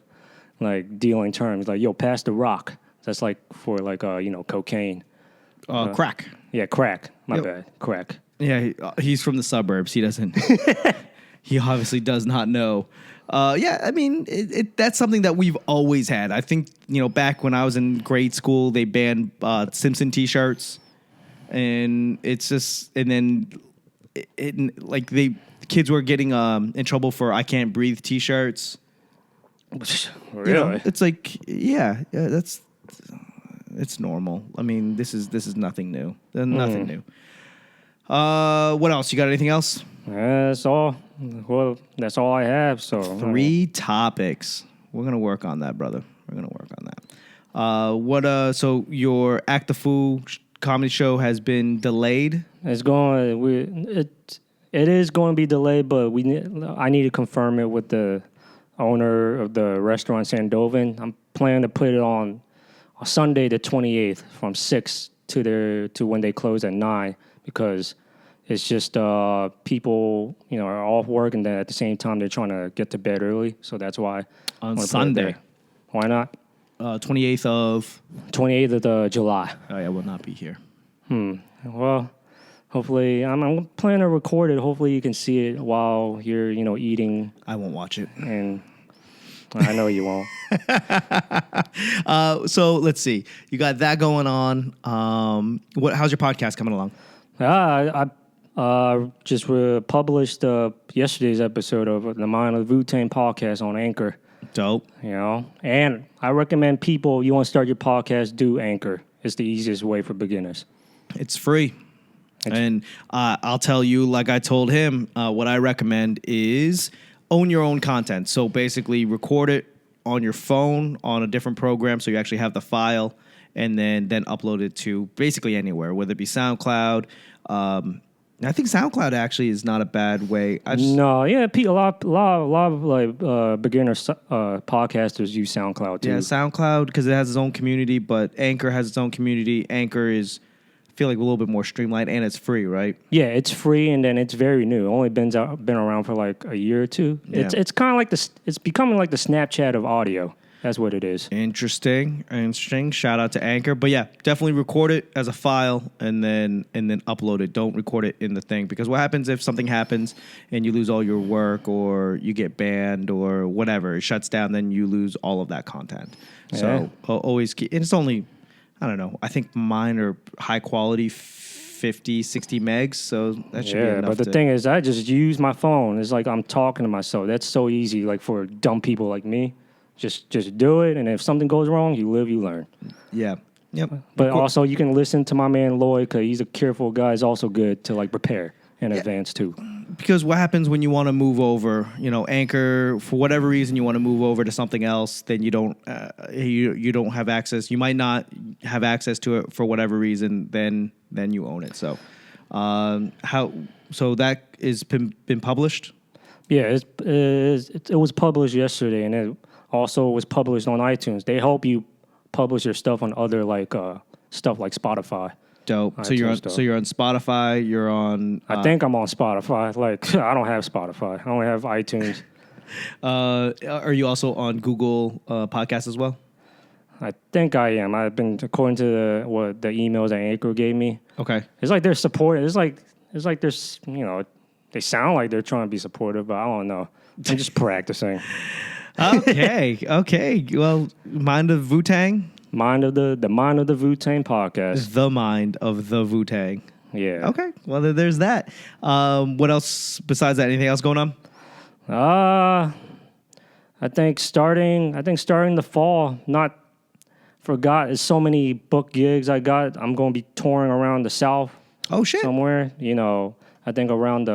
[SPEAKER 2] like, dealing term. It's like, yo, pass the rock. That's like for like cocaine.
[SPEAKER 1] Crack.
[SPEAKER 2] Yeah, crack. My bad. Crack.
[SPEAKER 1] Yeah, he's from the suburbs. He doesn't. He obviously does not know. I mean, that's something that we've always had. I think, back when I was in grade school, they banned Simpson T-shirts, and it's just, and then kids were getting in trouble for "I Can't Breathe" T-shirts.
[SPEAKER 2] Really?
[SPEAKER 1] It's like, it's normal. I mean, this is nothing new. Nothing new. What else? You got anything else?
[SPEAKER 2] That's all. Well, that's all I have. So
[SPEAKER 1] 3 topics. We're gonna work on that, brother. We're gonna work on that. So your Act the Fool comedy show has been delayed.
[SPEAKER 2] It's going. It is going to be delayed, but I need to confirm it with the owner of the restaurant Sandovan. I'm planning to put it on Sunday the 28th from 6 to when they close at 9 because. It's just people, are off work, and then at the same time they're trying to get to bed early. So that's why
[SPEAKER 1] on Sunday.
[SPEAKER 2] Why not?
[SPEAKER 1] 28th of
[SPEAKER 2] July.
[SPEAKER 1] Oh, yeah, I will not be here.
[SPEAKER 2] Well, hopefully I'm planning to record it. Hopefully you can see it while you're eating.
[SPEAKER 1] I won't watch it,
[SPEAKER 2] and I know you won't.
[SPEAKER 1] So let's see. You got that going on. How's your podcast coming along?
[SPEAKER 2] I just published yesterday's episode of the Mind of the Wu-Tang podcast on Anchor.
[SPEAKER 1] Dope.
[SPEAKER 2] And I recommend people, you want to start your podcast, do Anchor. It's the easiest way for beginners.
[SPEAKER 1] It's free. And I'll tell you, like I told him, what I recommend is own your own content. So basically record it on your phone on a different program so you actually have the file, and then upload it to basically anywhere, whether it be SoundCloud. I think SoundCloud actually is not a bad way.
[SPEAKER 2] A lot of like beginner podcasters use SoundCloud too.
[SPEAKER 1] Yeah, SoundCloud because it has its own community, but Anchor has its own community. Anchor is, I feel like, a little bit more streamlined, and it's free, right?
[SPEAKER 2] Yeah, it's free, and then it's very new. Only been around for like a year or two.
[SPEAKER 1] Yeah.
[SPEAKER 2] It's kind of like it's becoming like the Snapchat of audio. That's what it is.
[SPEAKER 1] Interesting. Shout out to Anchor. But yeah, definitely record it as a file and then upload it. Don't record it in the thing, because what happens if something happens and you lose all your work or you get banned or whatever, it shuts down, then you lose all of that content. Yeah. So always keep, and it's only, I don't know, I think mine are high quality 50, 60 megs, so that should be enough.
[SPEAKER 2] But the thing is, I just use my phone. It's like I'm talking to myself. That's so easy, like for dumb people like me. Just do it, and if something goes wrong, you live, you learn.
[SPEAKER 1] Yeah. Yep.
[SPEAKER 2] But also, you can listen to my man Loy, because he's a careful guy. It's also good to like prepare in advance too.
[SPEAKER 1] Because what happens when you want to move over, Anchor, for whatever reason you want to move over to something else, then you don't you don't have access. You might not have access to it for whatever reason. Then you own it. So so that is been published.
[SPEAKER 2] Yeah, it was published yesterday, and it also was published on iTunes. They help you publish your stuff on other like stuff like Spotify.
[SPEAKER 1] Dope. So you're on Spotify. You're on.
[SPEAKER 2] I think I'm on Spotify. Like I don't have Spotify. I only have iTunes.
[SPEAKER 1] Are you also on Google Podcasts as well?
[SPEAKER 2] I think I am. I've been, according to the emails that Anchor gave me.
[SPEAKER 1] Okay.
[SPEAKER 2] It's like they're supporting. It's like there's they sound like they're trying to be supportive, but I don't know. I'm just practicing.
[SPEAKER 1] Okay. Well, Mind of Wu-Tang?
[SPEAKER 2] Mind of the Wu-Tang podcast.
[SPEAKER 1] The Mind of the Wu-Tang.
[SPEAKER 2] Yeah.
[SPEAKER 1] Okay. Well, there's that. What else besides that? Anything else going on?
[SPEAKER 2] I think starting the fall, there's so many book gigs I got. I'm going to be touring around the South.
[SPEAKER 1] Oh, shit.
[SPEAKER 2] Somewhere, I think around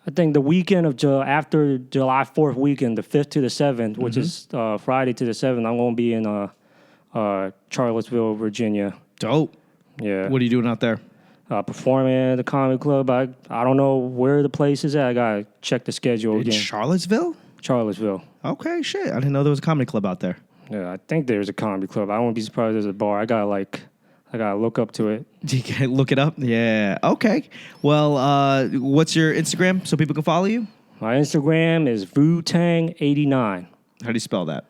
[SPEAKER 2] I think the weekend of after July 4th weekend, the 5th to the 7th, which is Friday to the 7th, I'm going to be in Charlottesville, Virginia.
[SPEAKER 1] Dope.
[SPEAKER 2] Yeah.
[SPEAKER 1] What are you doing out there?
[SPEAKER 2] Performing at the comedy club. I don't know where the place is at. I got to check the schedule again.
[SPEAKER 1] Charlottesville?
[SPEAKER 2] Charlottesville.
[SPEAKER 1] Okay, shit. I didn't know there was a comedy club out there.
[SPEAKER 2] Yeah, I think there's a comedy club. I won't be surprised there's a bar. I got to look up to it.
[SPEAKER 1] You can look it up? Yeah. Okay. Well, what's your Instagram so people can follow you?
[SPEAKER 2] My Instagram is Vutang89.
[SPEAKER 1] How do you spell that?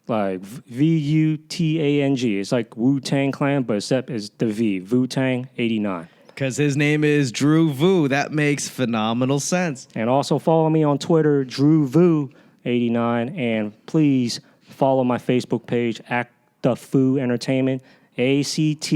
[SPEAKER 2] Like Vutang. It's like Wu-Tang Clan, but except it's the V. Vutang89.
[SPEAKER 1] Because his name is Drew Vu. That makes phenomenal sense.
[SPEAKER 2] And also follow me on Twitter, DrewVu89. And please follow my Facebook page, Act the Fu Entertainment. ACT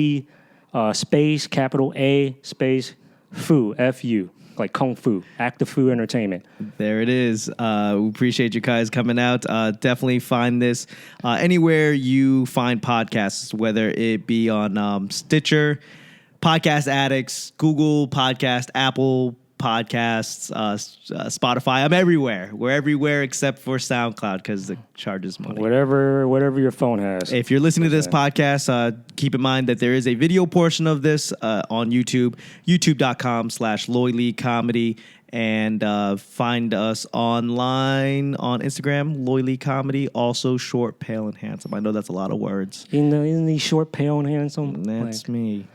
[SPEAKER 2] space capital A space Fu Fu, like Kung Fu, Act the Fu Entertainment.
[SPEAKER 1] There it is. We appreciate you guys coming out. Definitely find this anywhere you find podcasts, whether it be on Stitcher, Podcast Addicts, Google Podcast, Apple Podcasts, Spotify. I'm everywhere. We're everywhere except for SoundCloud because it charges money.
[SPEAKER 2] Whatever your phone has.
[SPEAKER 1] If you're listening to this podcast, keep in mind that there is a video portion of this on YouTube, youtube.com/loyleecomedy. And find us online on Instagram, Loy Lee Comedy. Also, short, pale, and handsome. I know that's a lot of words.
[SPEAKER 2] Isn't he short, pale, and handsome?
[SPEAKER 1] That's me.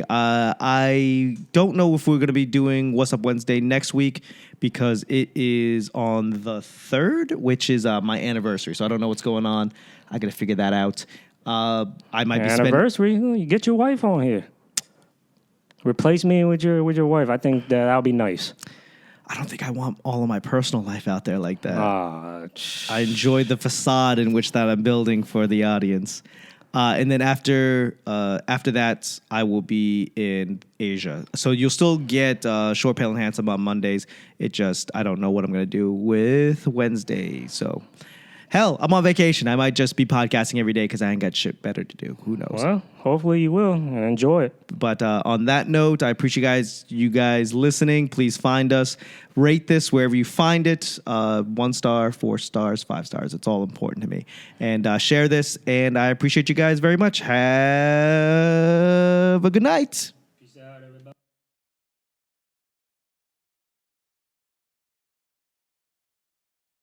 [SPEAKER 1] I don't know if we're going to be doing What's Up Wednesday next week because it is on the 3rd, which is my anniversary. So I don't know what's going on. I got to figure that out. I might be
[SPEAKER 2] anniversary. You get your wife on here. Replace me with your wife. I think that'll be nice.
[SPEAKER 1] I don't think I want all of my personal life out there like that. I enjoy the facade in which that I'm building for the audience. And then after that, I will be in Asia. So you'll still get Short, Pale, and Handsome on Mondays. I don't know what I'm going to do with Wednesday. So Hell, I'm on vacation. I might just be podcasting every day because I ain't got shit better to do. Who knows?
[SPEAKER 2] Well, hopefully you will and enjoy it.
[SPEAKER 1] But on that note, I appreciate you guys listening. Please find us. Rate this wherever you find it. 1 star, 4 stars, 5 stars. It's all important to me. And share this. And I appreciate you guys very much. Have a good night.